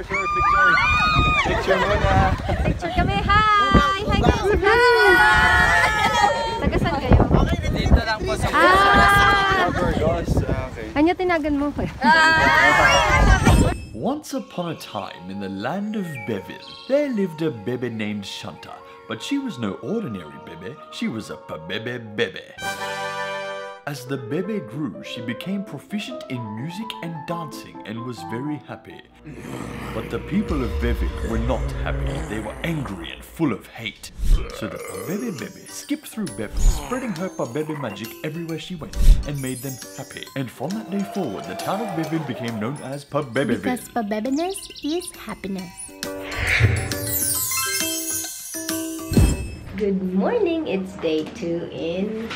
Picture muna. Picture kami. Hi! Hi guys! Tagasan kayo? Dito lang po sa okay. Kanya tinagan mo ko. Once upon a time in the land of Bevil, there lived a Bebe named Shanta. But she was no ordinary Bebe, she was a Pabebe Bebe. As the Bebe grew, she became proficient in music and dancing and was very happy. But the people of Bevil were not happy, they were angry and full of hate. So the Pabebe Bebe skipped through Bevil, spreading her Pabebe magic everywhere she went and made them happy. And from that day forward, the town of Bevil became known as Pabebeville. Because Pabebiness is happiness. Good morning! It's day 2 in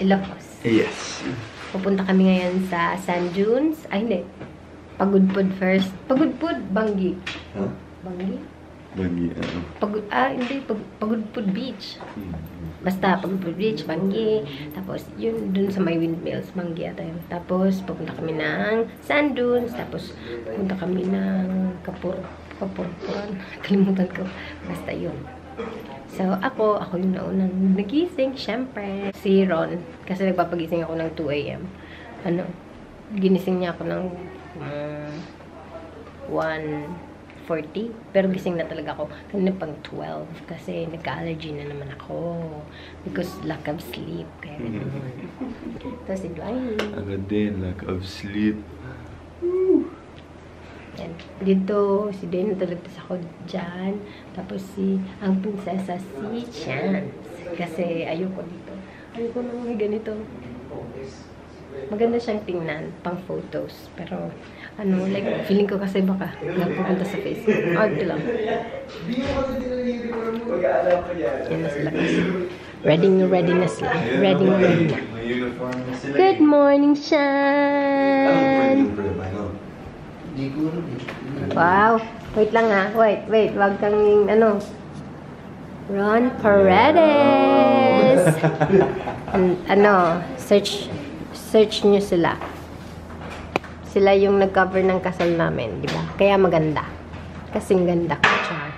Ilocos. Yes. Pupunta kami ngayon sa Sand Dunes. Ay, hindi. Pagudpud first. Pagudpud, Bangi. Huh? Bangi? Bangi, hindi. Pagudpud Beach. Basta, Pagudpud Beach, Bangi. Tapos, yun, dun sa may windmills, Bangi ata yun. Tapos, pupunta kami ng Sand Dunes. Tapos, pupunta kami ng Kapurpuran. Kalimutan ko. Basta yun. So, ako yung naunang nagising, syempre. Si Ron, kasi nagpapagising ako ng 2 AM. Ginising niya ako ng 1:40. Pero gising na talaga ako. Kanina pang 12. Kasi nagka-allergy na naman ako. Because lack of sleep. Kaya tapos si Dwayne. Agad din, lack of sleep. Yan. Dito, si Dane natulog ako dyan. Tapos ang prinsesa si Chance. Kasi ayoko dito. Ayoko nang may ganito. Maganda siyang tingnan, pang photos. Pero, like, feeling ko kasi baka nagpupunta sa Facebook. Ito lang. Yan na sila kasi. Ready na sila. Ready na. Good morning, Shan! Wow! Wait lang ha. Wait. Wag kang Ron Paredes! Search nyo sila. Sila yung nag-cover ng kasal namin, di ba? Kaya maganda. Kasing ganda ko, char.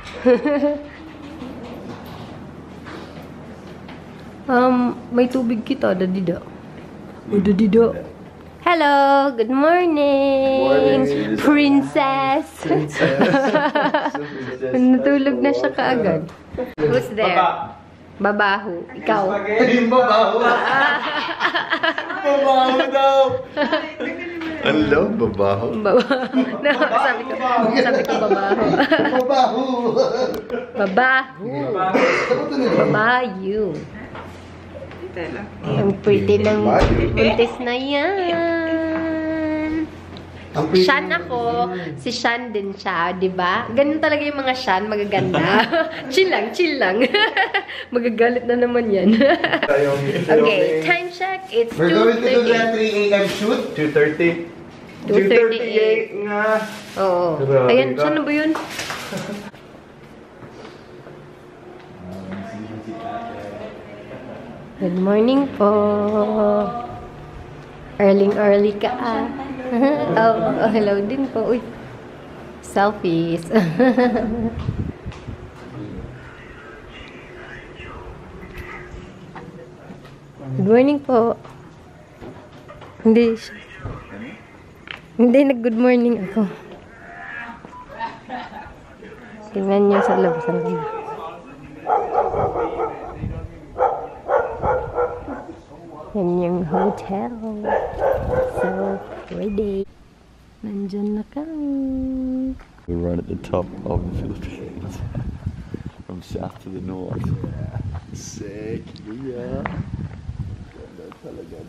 May tubig kita, dadido. Dadido. Hello! Good morning! Princess! Natulog na siya kaagad. Who's there? Babaho. Ikaw. Babaho! Babaho daw! Hello, babaho. No, sabi ko babaho. Babaho! Babayo. Ang pretty ng buntis na yan. Shan ako. Si Shan din siya, di ba? Ganun talaga yung mga Shan, magaganda. Chill lang. Magagalit na naman yan. Okay, time check. It's 2:38. We're going to do the 3 AM shoot. 2:30. 2:38 nga. Oo. Ayan, saan na ba yun? Good morning po. Early ka ah. Oh, hello din po. Uy. Selfies. Good morning po. Hindi, nag-good morning ako. Tingnan niyo sa labas ng ganda. Yan yung hotel. So, ready. Nandyan na kami. We're right at the top of the Philippines. From south to the north. Sick. Yeah. Ganda talaga.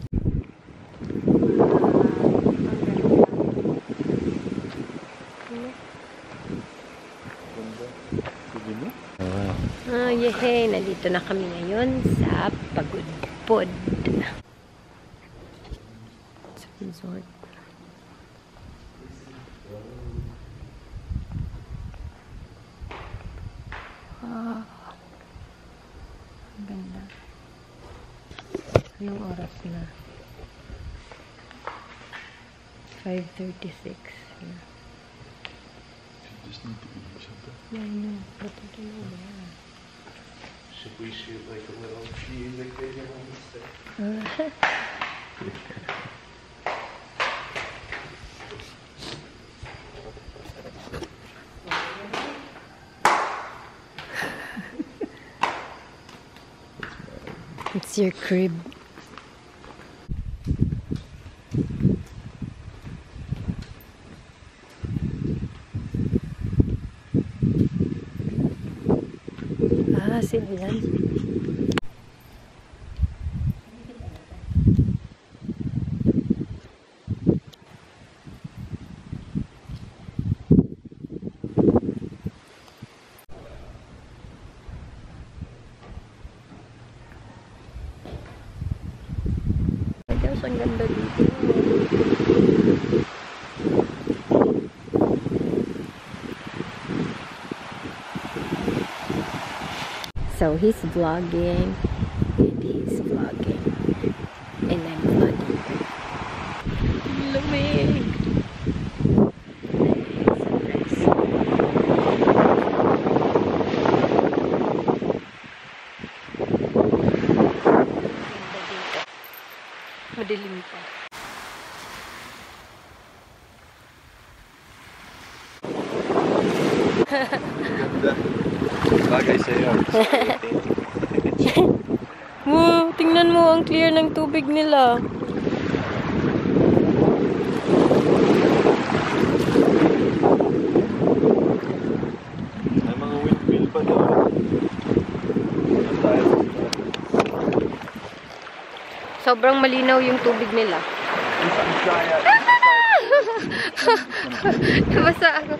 Yehey! Nandito na kami ngayon sa Pagudpud. Sa resort. Ang ganda. Anong oras na? 5:36. just need to eat something. I know, but I don't know where. Should we shoot like a little music video on this thing? It's your crib. Ah, sila yan. Ay, Diyos, ang ganda dito. So he's vlogging, and he's vlogging, and I'm vlogging. Lumig! Madilim pa. Bagay sa'yo. Wow, tingnan mo ang clear ng tubig nila. May mga windmill pa daw. Sobrang malinaw yung tubig nila. Basta ako.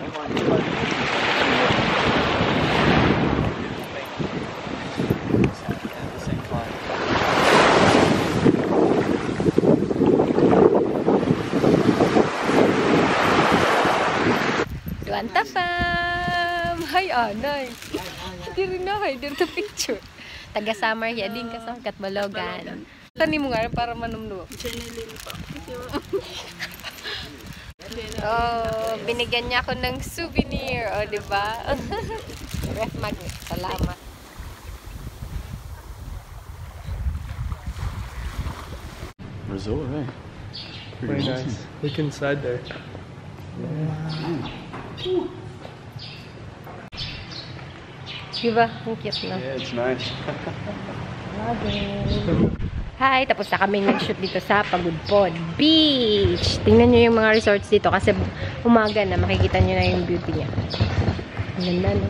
Duanta fam! Hi, Anay! Hindi rin na kayo dito picture. Taga-summer ya din ka sa Katbalogan. Tani mo nga para manumno. Oh, binigyan niya ako ng souvenir. O, diba? Ref magnet. Salamat. Resort, eh? Very nice. Look inside there. Diba? Ang cute na. Yeah, it's nice. Hi! Tapos na kaming nag-shoot dito sa Pagudpod Beach. Tingnan nyo yung mga resorts dito kasi umaga na makikita nyo na yung beauty niya. Ang ganda, no?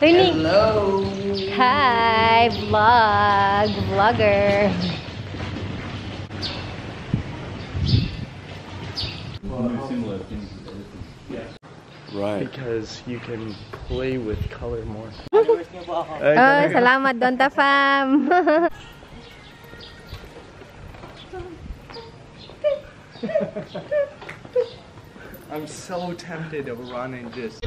Hello! Hi! Vlogger! Similar things. Right. Because you can play with color more. Oh, salamat, Donta Fam! I'm so tempted to run and just.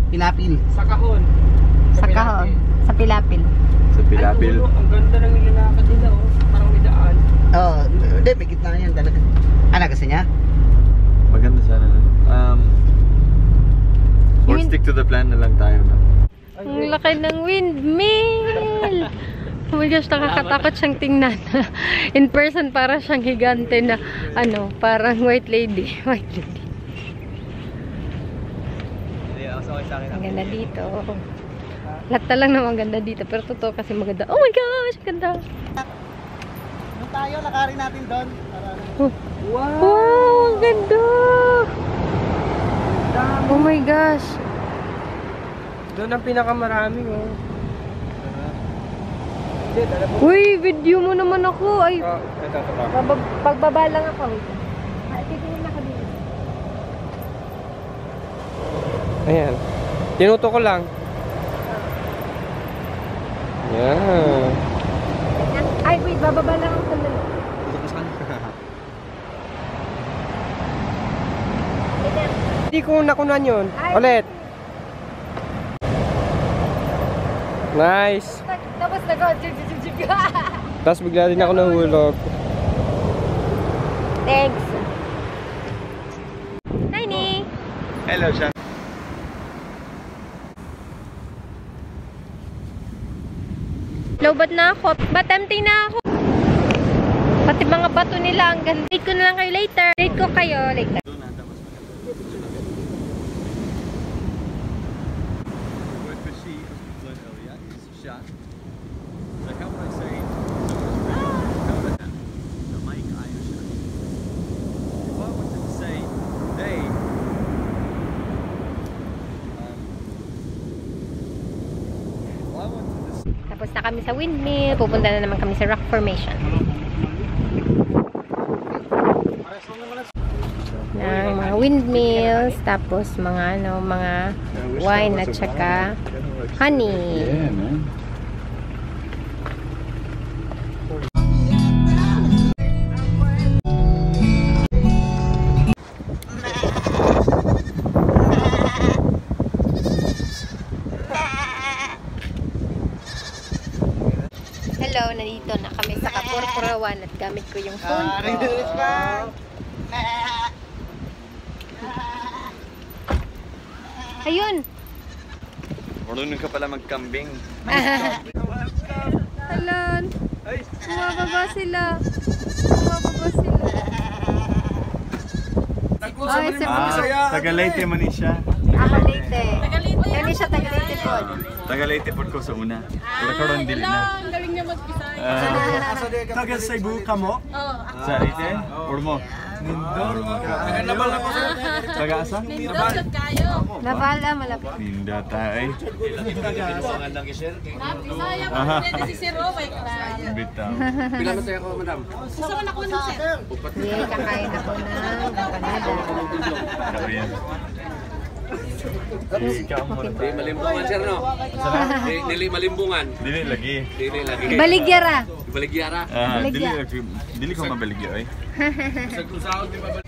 Pilapil. Sa kahon. Sa kahon. Sa Pilapil. Sa Pilapil. Ang ganda ng ilalakad nila, oh. Parang may daan. Oh, hindi, may gitna yan talaga. Kasi niya? Maganda sana. Or Yun- stick to the plan na lang tayo, no? Ang laki ng windmill! Oh my gosh, nakakatakot siyang tingnan. In person, para siyang higante na, ano, parang white lady. White lady. Ang ganda dito. Lahat na lang naman ganda dito. Pero totoo kasi maganda. Oh my gosh, ganda. Ano tayo, lakarin natin doon. Oh. Wow, ang ganda. Oh my gosh. Doon ang pinakamaraming, oh. Uy, video mo naman ako. Ay, Ito. pagbaba lang ako. Ay, titingin ako dito. Ayan. Tinuto ko lang. Yeah. Ay, wait, bababa lang ako sandali. Hindi ko nakunan yun. Ulit. Nice. Tapos nag-jig. Tapos bigla din ako nahulog. Thanks. Tiny. Hello, Sean. Lowbat na ako. But empty na ako. Pati mga bato nila ang ganda. Date ko na lang kayo later. Date ko kayo later. Tapos na kami sa windmill. Pupunta na naman kami sa rock formation. Na mga windmills, tapos mga ano, mga wine at saka honey. Yeah, man. Hello, nandito na kami sa Kapurpurawan at gamit ko yung phone ko. Ayun! Marunong ka pala magkambing. Halon! Bumababa sila! Bumababa sila! Ay, Tagalite man siya. Tagalite. Tagalite siya, Tagalite po. Tagalite po ko sa una. Pero karon dili na. Ang galing niya mag-Bisaya. Taga Cebu ka mo? Sa ite? Urmo. Nindor. Nabal ako sa Taga asa? Nindot kayo. Nabala, malapit. Ninda tay. Bisaya pa rin si Sir Owe. Bitaw. Pila na tayo ako, madam? Gusto ko na ko ng Sir. Hindi, kakain ako ng empanada. Korean. Di malimbungan, sir, no? Dili malimbungan. Dili lagi. Dili lagi. Baligyara. Baligyara. Dili ko mabaligya ay. Sa kusahod, di ba?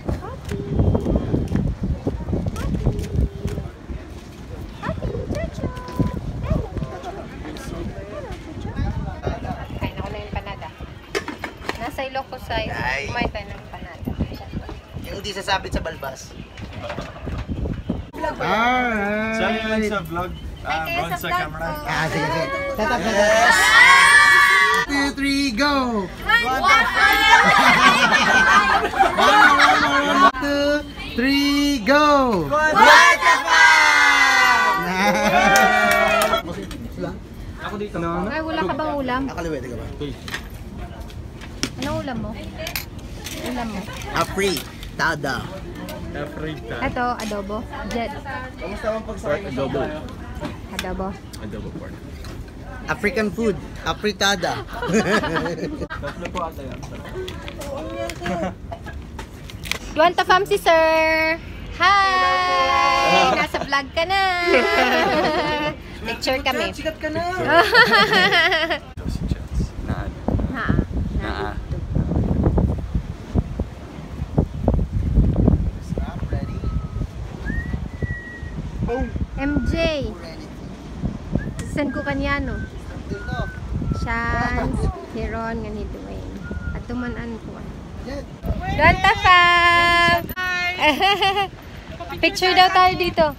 Kain ako ng empanada. Nasa Ilocos side. Kumain tayo ng empanada. Yung hindi sasabit sa balbas. Sali lang sa vlog. Vlog sa camera. Sige, sige. Set up na. 1, 2, 3, go! 1, 2, 3, go! What the Ako dito. Ay, wala ka bang ulam? Nakaliwete ka ba? Anong ulam mo? Ulam mo? Afritada. Ito, adobo. Jet. Adobo. Adobo. Adobo pork. African food. Afritada. You want to fam si sir? Hi! Nasa vlog ka na. Picture kami. Sikat ka na. Ha. Naa. MJ. Saan ko kanyano? Chance, Hiron, ngani Dwayne. At tumanan ko. Don't fam! Picture daw tayo dito.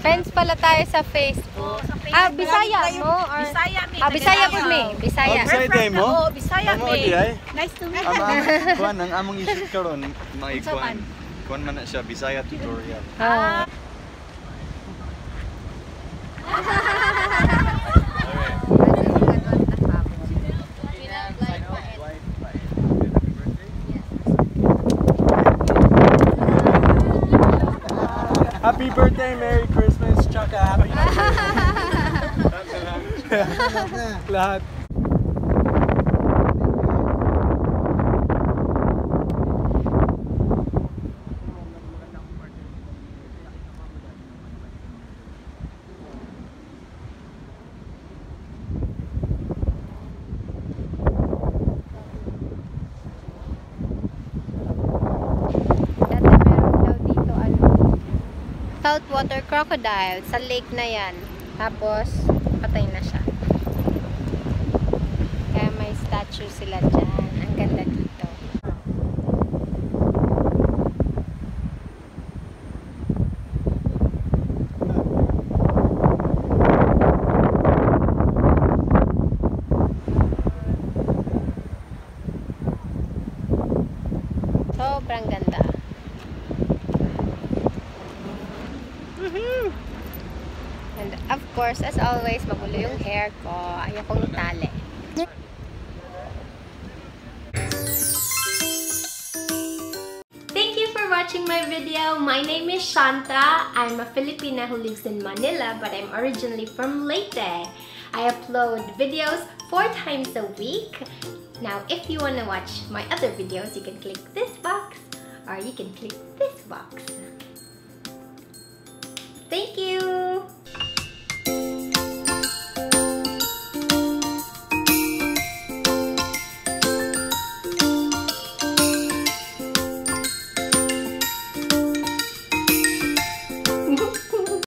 Friends pala tayo sa Facebook. Ah, Bisaya mo? Or... Bisaya me. Bisaya po me. Bisaya. Bisaya day mo? Oo, Bisaya Amo me. di ay. Nice to meet you. Kuan ang among isip karon maikuan. Kuan man na siya Bisaya tutorial. Ah. Happy birthday, Merry Christmas, tsaka happy lahat. saltwater crocodile. Sa lake na yan. Tapos, patay na siya. Kaya may statue sila dyan. Ang ganda dito. Sobrang ganda. And of course, as always, magulo yung hair ko. Ayokong itali. Thank you for watching my video. My name is Shanta. I'm a Filipina who lives in Manila, but I'm originally from Leyte. I upload videos 4 times a week. Now, if you want to watch my other videos, you can click this box or you can click this box. Thank you!